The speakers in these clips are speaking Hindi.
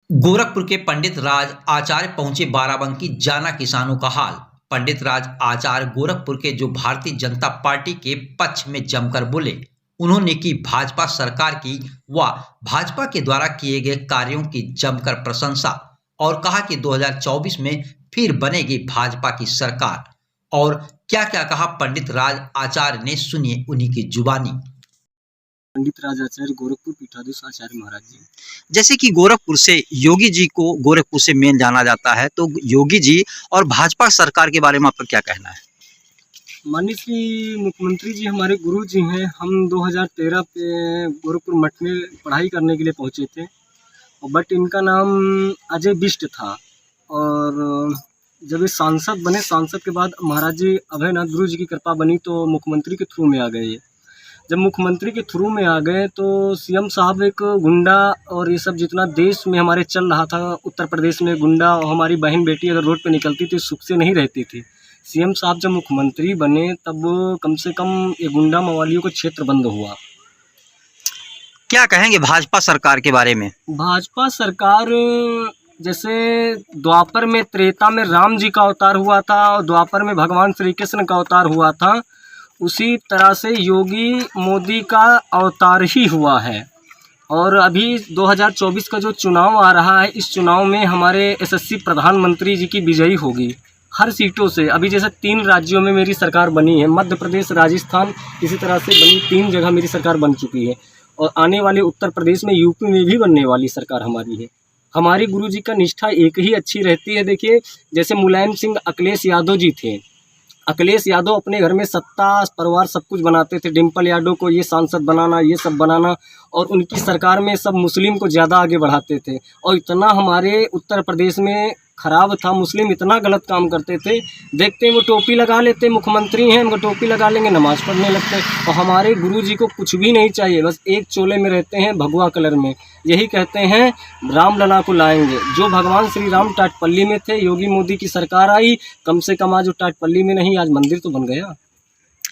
गोरखपुर के पंडित राज आचार्य पहुंचे बाराबंकी, जाना किसानों का हाल। पंडित राज आचार्य गोरखपुर के जो भारतीय जनता पार्टी के पक्ष में जमकर बोले। उन्होंने की भाजपा सरकार की व भाजपा के द्वारा किए गए कार्यों की जमकर प्रशंसा और कहा कि 2024 में फिर बनेगी भाजपा की सरकार। और क्या क्या कहा पंडित राज आचार्य ने, सुनिए उन्हीं की जुबानी। पंडित राज आचार्य, गोरखपुर पीठाधीश आचार्य महाराज जी। जैसे कि गोरखपुर से योगी जी को गोरखपुर से मेन जाना जाता है, तो योगी जी और भाजपा सरकार के बारे में आपका क्या कहना है? माननीय श्री मुख्यमंत्री जी हमारे गुरु जी हैं। हम 2013 पे गोरखपुर मठ में पढ़ाई करने के लिए पहुंचे थे, बट इनका नाम अजय बिष्ट था। और जब ये सांसद बने, सांसद के बाद महाराज जी अभयनाथ गुरु जी की कृपा बनी तो मुख्यमंत्री के थ्रू में आ गए। जब मुख्यमंत्री के थ्रू में आ गए तो सीएम साहब एक गुंडा और ये सब जितना देश में हमारे चल रहा था, उत्तर प्रदेश में गुंडा और हमारी बहन बेटी अगर रोड पे निकलती थी सुख से नहीं रहती थी। सीएम साहब जब मुख्यमंत्री बने तब कम से कम ये गुंडा मवालियों का क्षेत्र बंद हुआ। क्या कहेंगे भाजपा सरकार के बारे में? भाजपा सरकार, जैसे द्वापर में, त्रेता में राम जी का अवतार हुआ था और द्वापर में भगवान श्री कृष्ण का अवतार हुआ था, उसी तरह से योगी मोदी का अवतार ही हुआ है। और अभी 2024 का जो चुनाव आ रहा है, इस चुनाव में हमारे यशस्वी प्रधानमंत्री जी की विजयी होगी हर सीटों से। अभी जैसे 3 राज्यों में मेरी सरकार बनी है, मध्य प्रदेश, राजस्थान, इसी तरह से बनी 3 जगह मेरी सरकार बन चुकी है। और आने वाले उत्तर प्रदेश में, यूपी में भी बनने वाली सरकार हमारी है। हमारी गुरु जी का निष्ठा एक ही अच्छी रहती है। देखिए, जैसे मुलायम सिंह अखिलेश यादव जी थे, अखिलेश यादव अपने घर में सत्ता, परिवार सब कुछ बनाते थे। डिम्पल यादव को ये सांसद बनाना, ये सब बनाना, और उनकी सरकार में सब मुस्लिम को ज़्यादा आगे बढ़ाते थे। और इतना हमारे उत्तर प्रदेश में खराब था, मुस्लिम इतना गलत काम करते थे। देखते हैं वो टोपी लगा लेते, मुख्यमंत्री हैं, उनको टोपी लगा लेंगे, नमाज़ पढ़ने लगते। और हमारे गुरु जी को कुछ भी नहीं चाहिए, बस एक चोले में रहते हैं, भगवा कलर में। यही कहते हैं रामलला को लाएंगे। जो भगवान श्री राम टाटपल्ली में थे, योगी मोदी की सरकार आई, कम से कम आज वो टाटपल्ली में नहीं, आज मंदिर तो बन गया।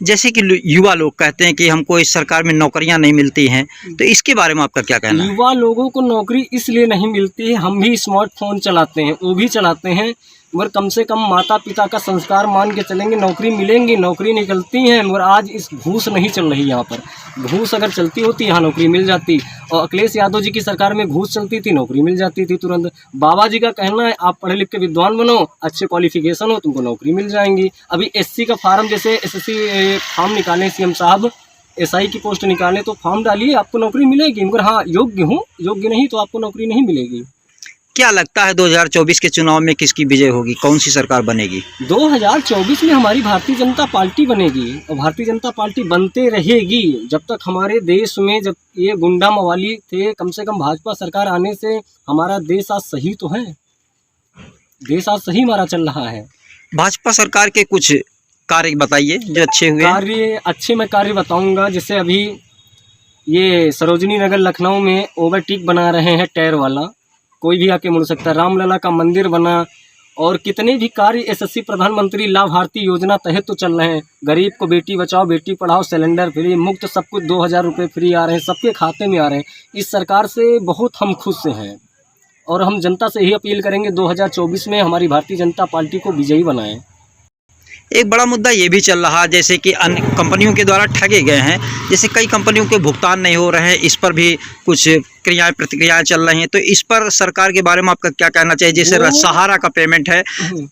जैसे कि युवा लोग कहते हैं कि हमको इस सरकार में नौकरियां नहीं मिलती हैं, तो इसके बारे में आपका क्या कहना है? युवा लोगों को नौकरी इसलिए नहीं मिलती है, हम भी स्मार्टफोन चलाते हैं, वो भी चलाते हैं, मगर कम से कम माता पिता का संस्कार मान के चलेंगे, नौकरी मिलेंगी। नौकरी निकलती हैं, मगर आज इस घूस नहीं चल रही यहाँ पर। घूस अगर चलती होती यहाँ नौकरी मिल जाती। और अखिलेश यादव जी की सरकार में घूस चलती थी, नौकरी मिल जाती थी तुरंत। बाबा जी का कहना है आप पढ़े लिख के विद्वान बनो, अच्छे क्वालिफिकेशन हो, तुमको नौकरी मिल जाएंगी। अभी एससी का फार्म, जैसे एसएससी फॉर्म निकालें सीएम साहब, एसआई की पोस्ट निकालें तो फॉर्म डालिए, आपको नौकरी मिलेगी। मगर हाँ, योग्य हूँ, योग्य नहीं तो आपको नौकरी नहीं मिलेगी। क्या लगता है 2024 के चुनाव में किसकी विजय होगी, कौन सी सरकार बनेगी? 2024 में हमारी भारतीय जनता पार्टी बनेगी और भारतीय जनता पार्टी बनते रहेगी जब तक हमारे देश में, जब ये गुंडा मवाली थे। कम से कम भाजपा सरकार आने से हमारा देश आज सही तो है, देश आज सही हमारा चल रहा है। भाजपा सरकार के कुछ कार्य बताइए जो अच्छे हुए। मैं कार्य बताऊंगा। जैसे अभी ये सरोजनी नगर लखनऊ में ओवरटेक बना रहे हैं, टायर वाला, कोई भी आके मुड़ सकता है। रामलला का मंदिर बना, और कितने भी कार्य यशस्वी प्रधानमंत्री लाभार्थी योजना तहत तो चल रहे हैं। गरीब को बेटी बचाओ बेटी पढ़ाओ, सिलेंडर फ्री, मुफ्त सब कुछ, 2000 रुपये फ्री आ रहे हैं, सबके खाते में आ रहे हैं। इस सरकार से बहुत हम खुश हैं और हम जनता से यही अपील करेंगे 2024 में हमारी भारतीय जनता पार्टी को विजयी बनाएं। एक बड़ा मुद्दा ये भी चल रहा है जैसे कि अन्य कंपनियों के द्वारा ठगे गए हैं, जैसे कई कंपनियों के भुगतान नहीं हो रहे हैं, इस पर भी कुछ प्रतिक्रियाएं चल रही हैं। तो इस पर सरकार के बारे में आपका क्या कहना चाहिए? जैसे सहारा का पेमेंट है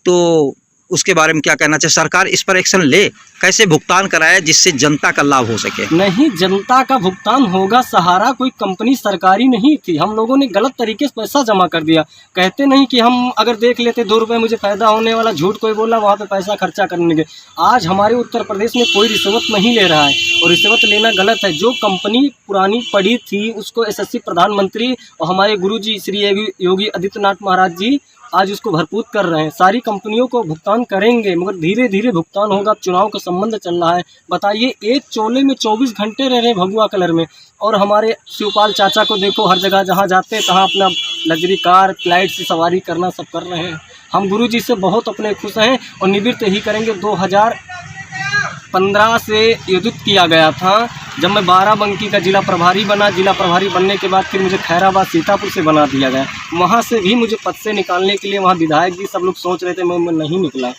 तो उसके बारे में क्या कहना चाहिए? सरकार इस पर एक्शन ले, कैसे भुगतान कराए जिससे जनता का लाभ हो सके? नहीं, जनता का भुगतान होगा। सहारा कोई कंपनी सरकारी नहीं थी, हम लोगों ने गलत तरीके से पैसा जमा कर दिया। कहते नहीं कि हम अगर देख लेते 2 रुपये मुझे फ़ायदा होने वाला, झूठ कोई बोला, वहाँ पे पैसा खर्चा करने के। आज हमारे उत्तर प्रदेश में कोई रिश्वत नहीं ले रहा है और रिश्वत लेना गलत है। जो कंपनी पुरानी पड़ी थी उसको यशस्वी प्रधानमंत्री और हमारे गुरु जी श्री योगी आदित्यनाथ महाराज जी आज उसको भरपूर कर रहे हैं। सारी कंपनियों को भुगतान करेंगे, मगर धीरे धीरे भुगतान होगा। चुनाव का संबंध चल रहा है। बताइए, एक चोले में 24 घंटे रह रहे हैं भगवा कलर में। और हमारे शिवपाल चाचा को देखो, हर जगह जहाँ जाते हैं तहाँ अपना लग्जरी कार, फ्लाइट से सवारी करना सब कर रहे हैं। हम गुरु जी से बहुत अपने खुश हैं और निवृत्त ही करेंगे। 2015 से युद्ध किया गया था जब मैं बाराबंकी का जिला प्रभारी बना, जिला प्रभारी बनने के बाद फिर मुझे खैराबाद सीतापुर से बना दिया गया। वहाँ से भी मुझे पद से निकालने के लिए वहाँ विधायक जी सब लोग सोच रहे थे, मैं नहीं निकला।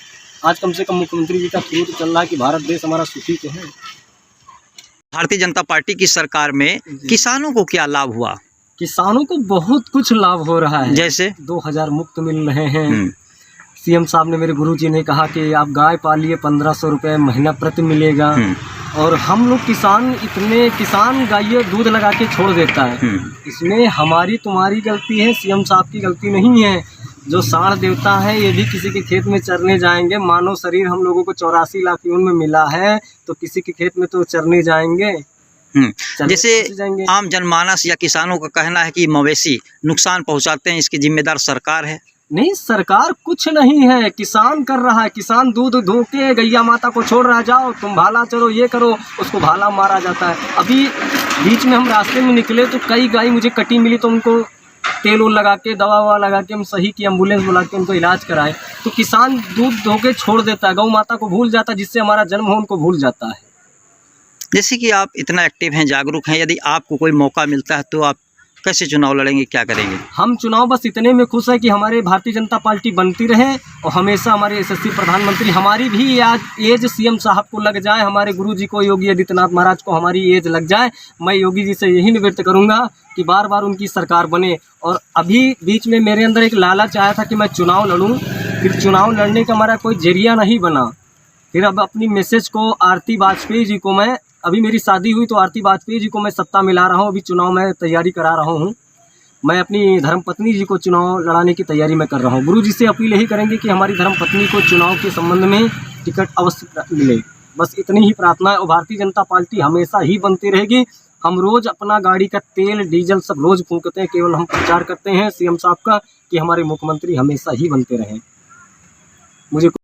आज कम से कम मुख्यमंत्री जी का थ्रू तो चल रहा है कि भारत देश हमारा सुखी तो है। भारतीय जनता पार्टी की सरकार में किसानों को क्या लाभ हुआ? किसानों को बहुत कुछ लाभ हो रहा है। जैसे 2000 मुफ्त मिल रहे हैं। सीएम साहब ने, मेरे गुरुजी ने कहा कि आप गाय पालिए, 1500 रुपये महीना प्रति मिलेगा। और हम लोग किसान गाय दूध लगा के छोड़ देता है। इसमें हमारी तुम्हारी गलती है, सीएम साहब की गलती नहीं है। जो साढ़ देवता है ये भी किसी के खेत में चरने जाएंगे। मानव शरीर हम लोगों को 84 लाख यून में मिला है, तो किसी के खेत में तो चरने जाएंगे। जैसे आम जनमानस या किसानों का कहना है कि मवेशी नुकसान पहुंचाते हैं, इसकी जिम्मेदार सरकार है। नहीं, सरकार कुछ नहीं है, किसान कर रहा है। किसान दूध धो के गैया माता को छोड़ रहा, जाओ तुम भाला चलो, ये करो, उसको भाला मारा जाता है। अभी बीच में हम रास्ते में निकले तो कई गाय मुझे कटी मिली, तो उनको तेल उल लगा के, दवा ववा लगा के हम सही की, एम्बुलेंस बुला के उनको इलाज कराए। तो किसान दूध धो के छोड़ देता है, गौ माता को भूल जाता है, जिससे हमारा जन्म हो उनको भूल जाता है। जैसे कि आप इतना एक्टिव हैं, जागरूक हैं, यदि आपको कोई मौका मिलता है तो आप कैसे चुनाव लड़ेंगे, क्या करेंगे? हम चुनाव बस इतने में खुश है कि हमारे भारतीय जनता पार्टी बनती रहे और हमेशा हमारे यशस्वी प्रधानमंत्री, हमारी भी आज एज सीएम साहब को लग जाए, हमारे गुरुजी को, योगी आदित्यनाथ महाराज को हमारी एज लग जाए। मैं योगी जी से यही निवेदन करूंगा कि बार बार उनकी सरकार बने। और अभी बीच में मेरे अंदर एक लालच आया था कि मैं चुनाव लड़ूं, फिर चुनाव लड़ने का हमारा कोई जरिया नहीं बना। फिर अब अपनी मैसेज को आरती वाजपेयी जी को, मैं अभी मेरी शादी हुई तो आरती वाजपेयी जी को मैं सत्ता मिला रहा हूँ। अभी चुनाव में तैयारी करा रहा हूँ। मैं अपनी धर्मपत्नी जी को चुनाव लड़ाने की तैयारी में कर रहा हूँ। गुरु जी से अपील यही करेंगे कि हमारी धर्मपत्नी को चुनाव के संबंध में टिकट अवश्य मिले। बस इतनी ही प्रार्थना है। और भारतीय जनता पार्टी हमेशा ही बनती रहेगी। हम रोज़ अपना गाड़ी का तेल डीजल सब रोज़ फूंकते हैं, केवल हम प्रचार करते हैं सीएम साहब का कि हमारे मुख्यमंत्री हमेशा ही बनते रहें। मुझे